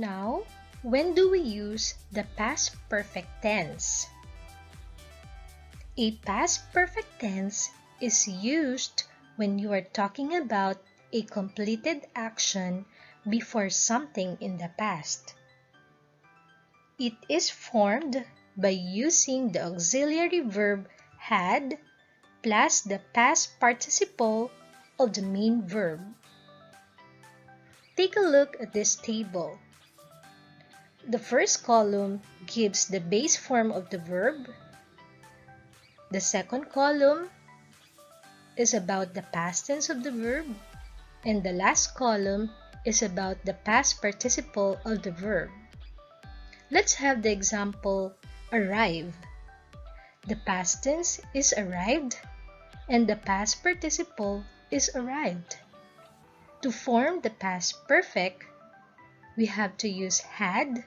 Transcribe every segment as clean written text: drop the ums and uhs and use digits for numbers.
Now, when do we use the past perfect tense? A past perfect tense is used when you are talking about a completed action before something in the past. It is formed by using the auxiliary verb had plus the past participle of the main verb. Take a look at this table. The first column gives the base form of the verb. The second column is about the past tense of the verb, and the last column is about the past participle of the verb. Let's have the example arrive. The past tense is arrived, and the past participle is arrived. To form the past perfect, we have to use had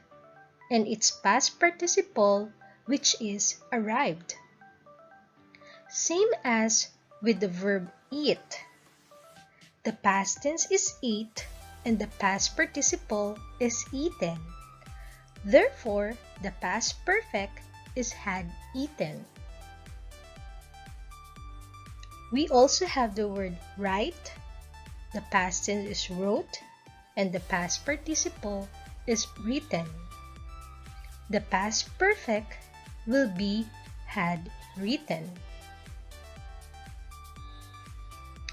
and its past participle, which is arrived. Same as with the verb eat. The past tense is eat and the past participle is eaten. Therefore, the past perfect is had eaten. We also have the word write. The past tense is wrote and the past participle is written. The past perfect will be had written.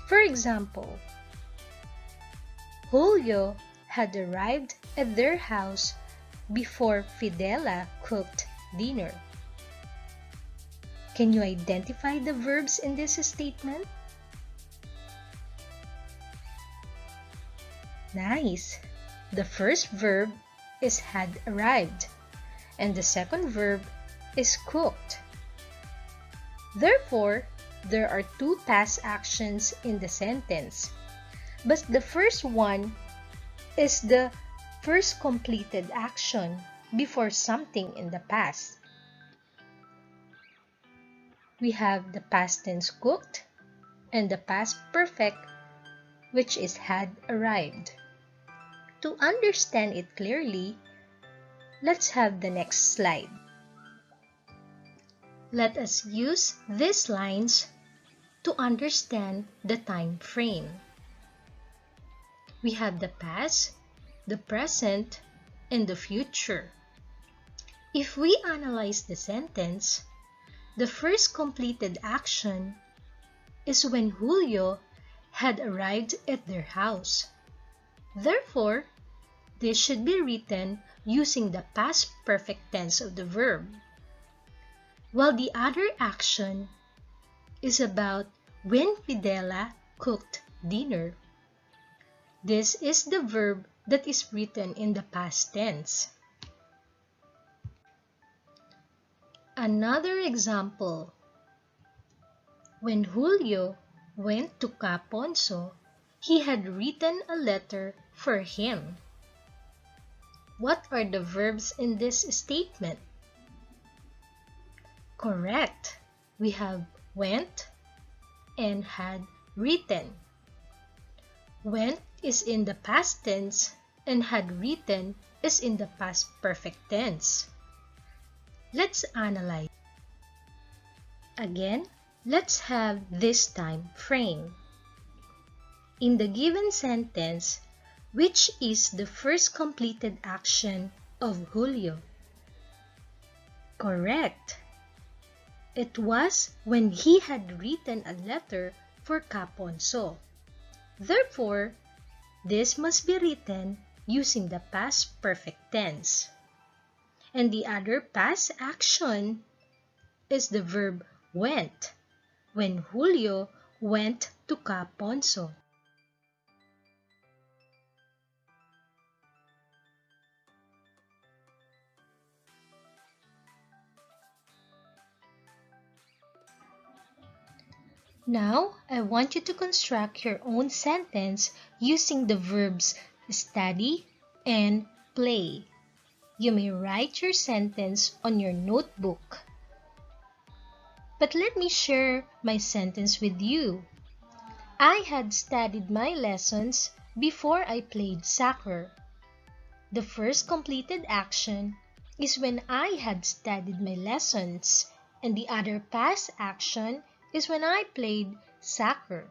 For example, Julio had arrived at their house before Fidela cooked dinner. Can you identify the verbs in this statement? Nice! The first verb is had arrived, and the second verb is cooked. Therefore, there are two past actions in the sentence, but the first one is the first completed action before something in the past. We have the past tense cooked and the past perfect, which is had arrived. To understand it clearly, let's have the next slide. Let us use these lines to understand the time frame. We have the past, the present, and the future. If we analyze the sentence, the first completed action is when Julio had arrived at their house. Therefore, this should be written using the past perfect tense of the verb, while the other action is about when Fidela cooked dinner. This is the verb that is written in the past tense. Another example. When Julio went to Caponso, he had written a letter for him. What are the verbs in this statement? Correct. We have went and had written. Went is in the past tense and had written is in the past perfect tense. Let's analyze. Again, let's have this time frame. In the given sentence, which is the first completed action of Julio? Correct. It was when he had written a letter for Caponso. Therefore, this must be written using the past perfect tense. And the other past action is the verb went, when Julio went to Caponso. Now, I want you to construct your own sentence using the verbs study and play. You may write your sentence on your notebook. But let me share my sentence with you. I had studied my lessons before I played soccer. The first completed action is when I had studied my lessons, and the other past action is when I played soccer.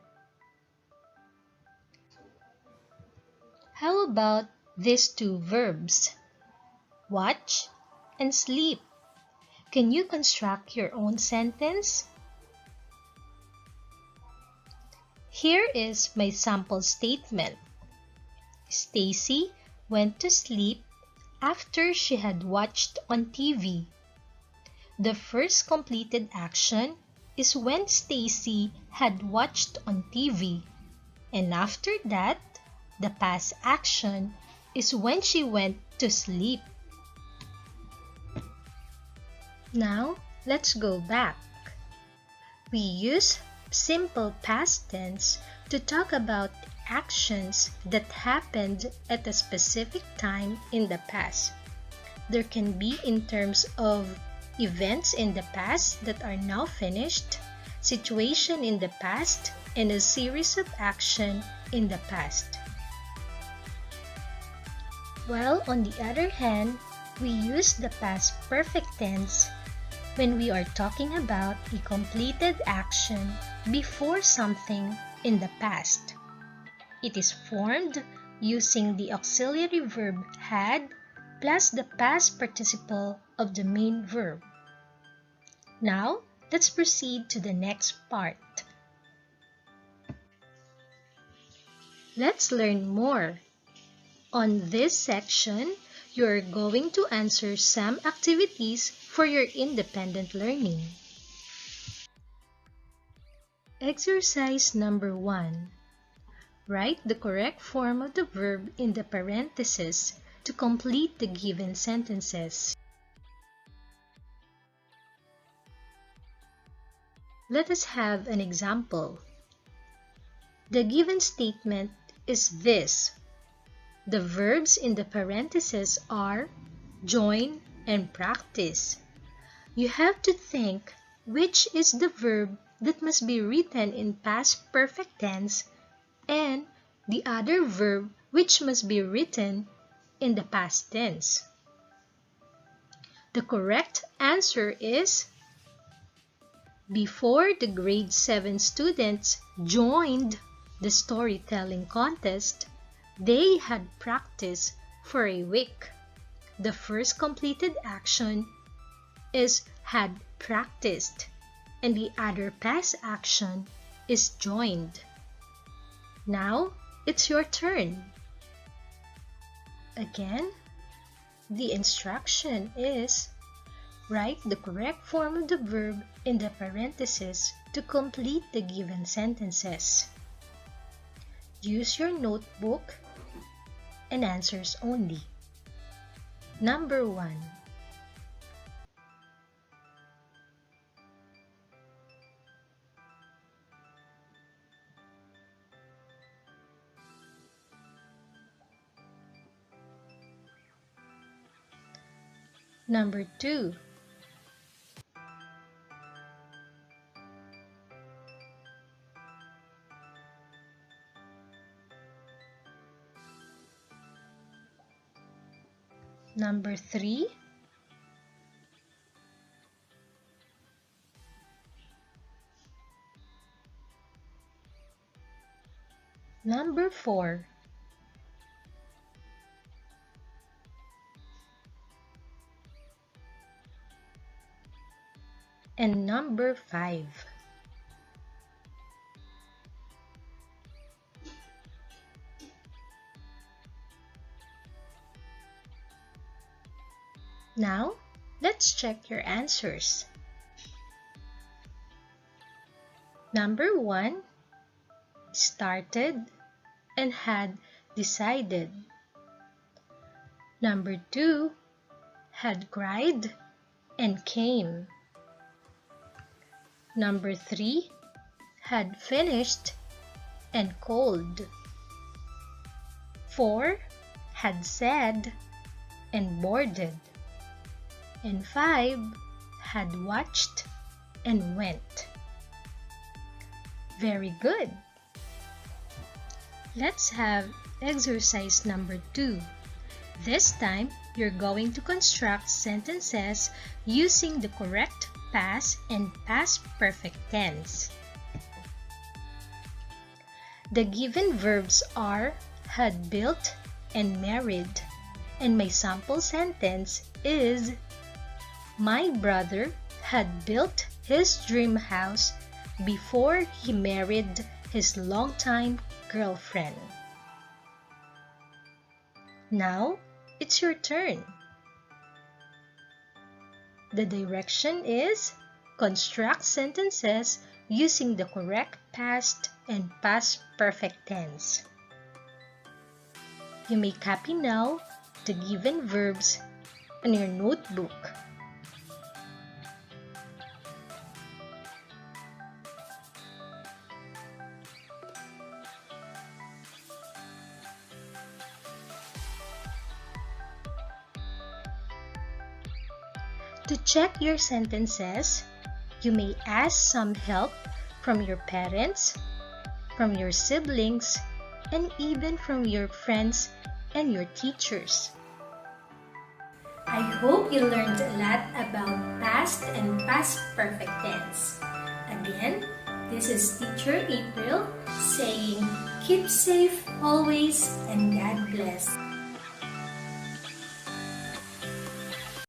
How about these two verbs? Watch and sleep. Can you construct your own sentence? Here is my sample statement. Stacy went to sleep after she had watched on TV. The first completed action is when Stacy had watched on TV, and after that, the past action is when she went to sleep. Now, let's go back. We use simple past tense to talk about actions that happened at a specific time in the past. There can be in terms of events in the past that are now finished, situation in the past, and a series of action in the past. While on the other hand, we use the past perfect tense when we are talking about a completed action before something in the past. It is formed using the auxiliary verb had plus the past participle of the main verb. Now, let's proceed to the next part. Let's learn more. On this section, you are going to answer some activities for your independent learning. Exercise number 1. Write the correct form of the verb in the parentheses to complete the given sentences. Let us have an example. The given statement is this. The verbs in the parentheses are join and practice. You have to think which is the verb that must be written in past perfect tense and the other verb which must be written in the past tense. The correct answer is before the grade 7 students joined the storytelling contest, they had practiced for a week. The first completed action is had practiced, and the other past action is joined. Now, it's your turn. Again, the instruction is write the correct form of the verb in the parentheses to complete the given sentences. Use your notebook and answers only. Number 1. Number 2. Number 3. Number 4. And number 5. Now, let's check your answers. Number 1, started and had decided. Number 2, had cried and came. Number 3, had finished and called. 4, had said and boarded. And 5, had watched and went. Very good. Let's have exercise number 2. This time, you're going to construct sentences using the correct past and past perfect tense. The given verbs are had built and married, and my sample sentence is my brother had built his dream house before he married his longtime girlfriend. Now, it's your turn. The direction is construct sentences using the correct past and past perfect tense. You may copy now the given verbs on your notebook. To check your sentences, you may ask some help from your parents, from your siblings, and even from your friends and your teachers. I hope you learned a lot about past and past perfect tense. Again, this is Teacher Eypril saying, keep safe always and God bless.